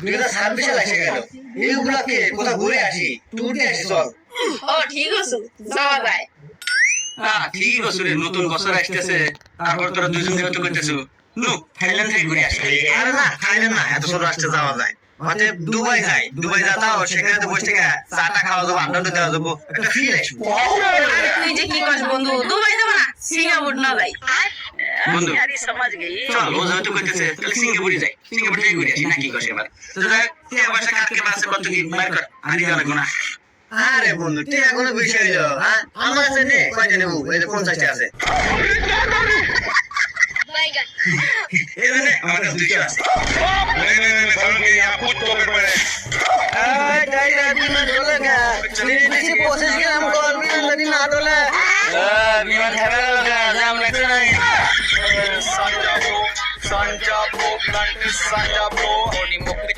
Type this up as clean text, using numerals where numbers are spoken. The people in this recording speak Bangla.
2026 সাল এসে গেল, এইগুলাকে কোথাও ঘুরে আসি, ট্যুর দিয়ে আসি চল। ও ঠিক আছে, যাওয়া যায়। হ্যাঁ ঠিক আছে রে, নতুন বছর আসতেছে, তারপর তোরা দুজন মিলে তো করতেছো, নো থাইল্যান্ড থেকে ঘুরে আসি। আরে না থাইল্যান্ড না, এত ছোট রাষ্ট্রে যাওয়া যায়, মানে দুবাই যাই, দুবাই যাতাও, সেখানে তো বসে থেকে চাটা খাওয়া যাবো, আড্ডা দেওয়া যাবো, একটা ফিল আসবো। আরে তুই যে কি কস বন্ধু, দুবাই যাবো না, সিঙ্গাপুর না যাই। বন্ধু আরে সমাজ গেই। চল, ও যেহেতু করতেছে তাহলে সিঙ্গাপুরে যাই, সিঙ্গাপুর থেকে ঘুরে আসি, না কি কস এবার? তো যাই, টাকা পয়সা কাটকে বাসে কত কি মার কর, আমি দেওয়া লাগবো না। আরে বন্ধু টাকা কোনো বিষয় হইলো, আমার কাছে নে, কয়টা নেবো? এই যে 50টা আছে। এই যে নে, আমার কাছে 200 আছে। বিমান খাবে না, জাম লাগছে না। Sanja Bro, Sanja Bro, Blunt is Sanja Bro.